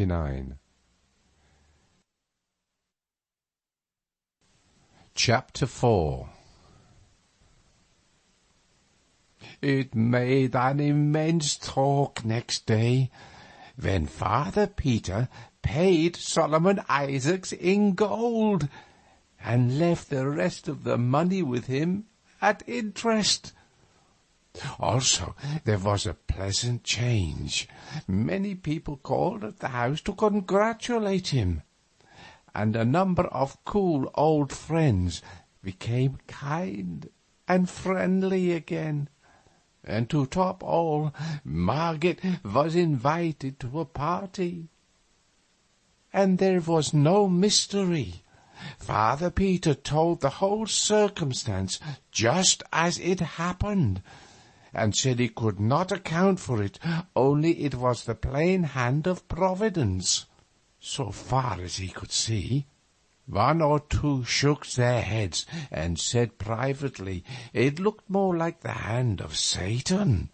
29. Chapter 4. It made an immense talk next day, when Father Peter paid Solomon Isaacs in gold, and left the rest of the money with him at interest. Also, there was a pleasant change. Many people called at the house to congratulate him, and a number of cool old friends became kind and friendly again. And to top all, Margaret was invited to a party. And there was no mystery. Father Peter told the whole circumstance just as it happened, and said he could not account for it, only it was the plain hand of Providence, so far as he could see. One or two shook their heads and said privately it looked more like the hand of Satan.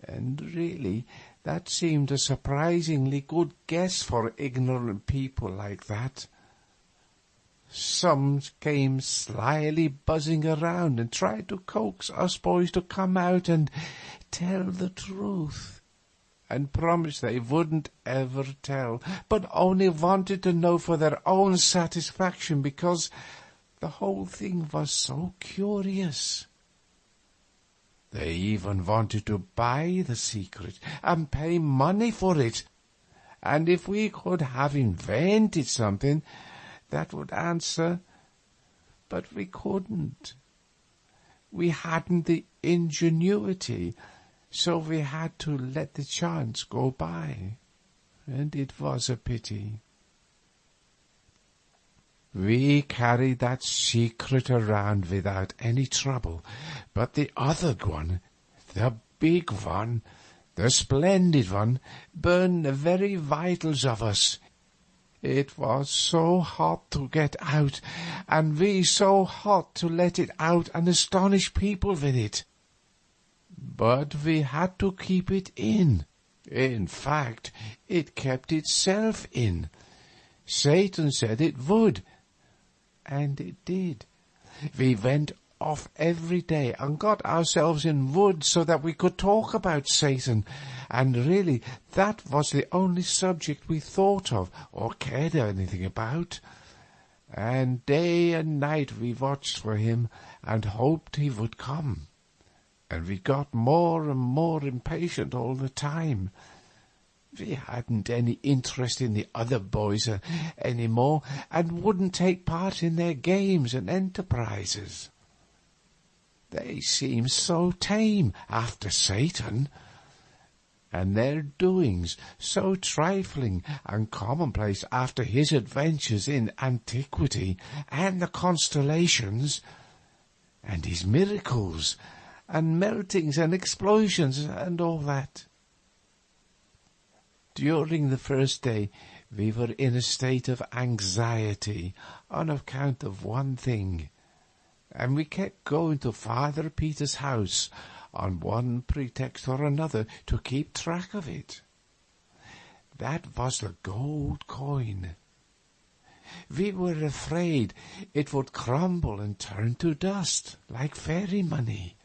And really, that seemed a surprisingly good guess for ignorant people like that. Some came slyly buzzing around and tried to coax us boys to come out and tell the truth, and promised they wouldn't ever tell, but only wanted to know for their own satisfaction, because the whole thing was so curious. They even wanted to buy the secret and pay money for it, and if we could have invented something that would answer, but we couldn't. We hadn't the ingenuity, so we had to let the chance go by, and it was a pity. We carried that secret around without any trouble, but the other one, the big one, the splendid one, burned the very vitals of us. It was so hot to get out, and we so hot to let it out and astonish people with it. But we had to keep it in. In fact, it kept itself in. Satan said it would, and it did. We went off every day and got ourselves in wood so that we could talk about Satan, and really that was the only subject we thought of or cared anything about. And day and night we watched for him and hoped he would come, and we got more and more impatient all the time. We hadn't any interest in the other boys any more, and wouldn't take part in their games and enterprises. They seemed so tame after Satan, and their doings so trifling and commonplace after his adventures in antiquity and the constellations, and his miracles and meltings and explosions and all that. During the first day we were in a state of anxiety on account of one thing, and we kept going to Father Peter's house on one pretext or another to keep track of it. That was the gold coin. We were afraid it would crumble and turn to dust like fairy money.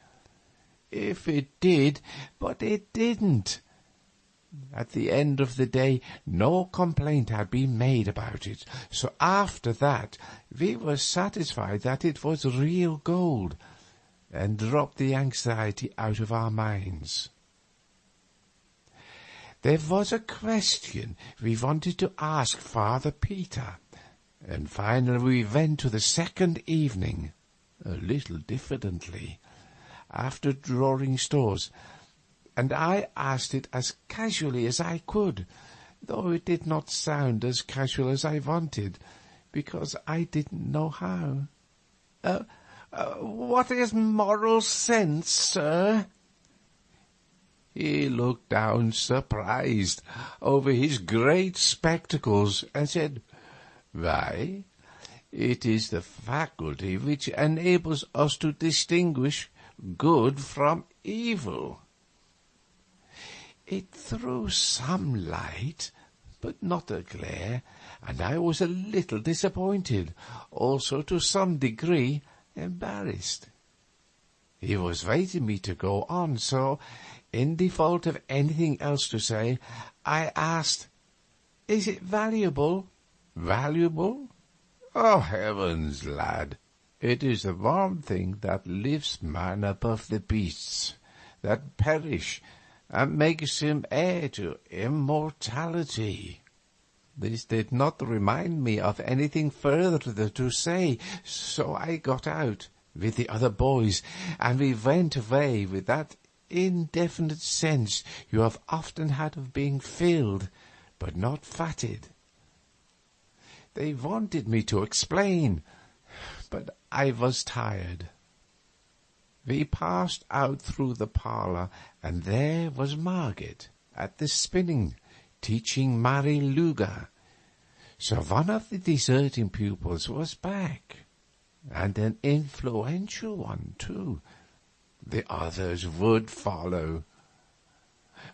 If it did, but it didn't. At the end of the day, no complaint had been made about it, so after that we were satisfied that it was real gold, and dropped the anxiety out of our minds. There was a question we wanted to ask Father Peter, and finally we went to the second evening, a little diffidently, after drawing stores, and I asked it as casually as I could, though it did not sound as casual as I wanted, because I didn't know how. What is moral sense, sir? He looked down surprised over his great spectacles and said, Why, it is the faculty which enables us to distinguish good from evil. It threw some light, but not a glare, and I was a little disappointed, also to some degree embarrassed. He was waiting me to go on, so, in default of anything else to say, I asked, "Is it valuable?" "Valuable? Oh, heavens, lad! It is the one thing that lifts man above the beasts that perish, and makes him heir to immortality." This did not remind me of anything further to say, so I got out with the other boys, and we went away with that indefinite sense you have often had of being filled, but not fatted. They wanted me to explain, but I was tired. We passed out through the parlour, and there was Margaret at the spinning, teaching Mary Luger. So one of the deserting pupils was back, and an influential one, too. The others would follow.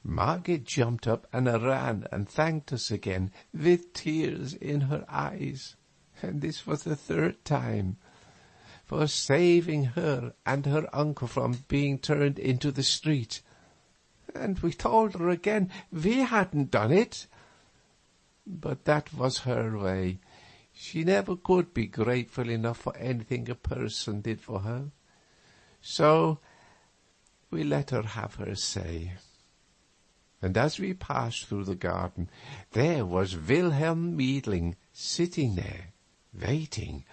Margaret jumped up and ran and thanked us again, with tears in her eyes, and this was the third time, for saving her and her uncle from being turned into the street. And we told her again we hadn't done it. But that was her way. She never could be grateful enough for anything a person did for her. So we let her have her say. And as we passed through the garden, there was Wilhelm Meidling sitting there, waiting,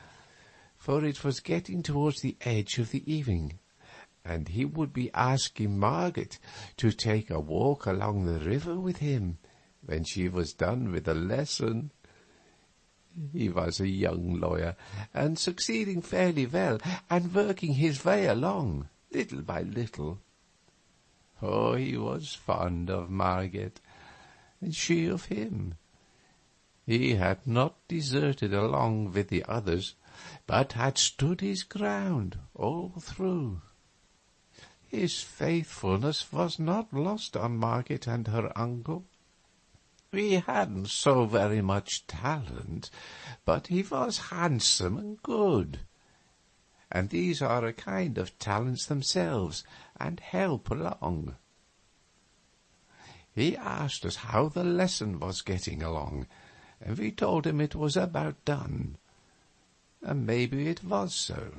for it was getting towards the edge of the evening, and he would be asking Margaret to take a walk along the river with him when she was done with the lesson. He was a young lawyer, and succeeding fairly well, and working his way along, little by little. Oh, he was fond of Margaret, and she of him. He had not deserted along with the others, but had stood his ground all through. His faithfulness was not lost on Margaret and her uncle. He hadn't so very much talent, but he was handsome and good, and these are a kind of talents themselves, and help along. He asked us how the lesson was getting along, and we told him it was about done, and maybe it was so.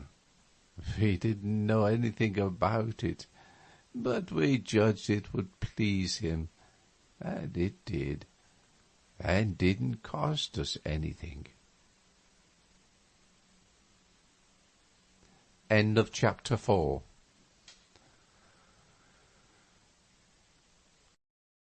We didn't know anything about it, but we judged it would please him, and it did, and didn't cost us anything. End of chapter 4.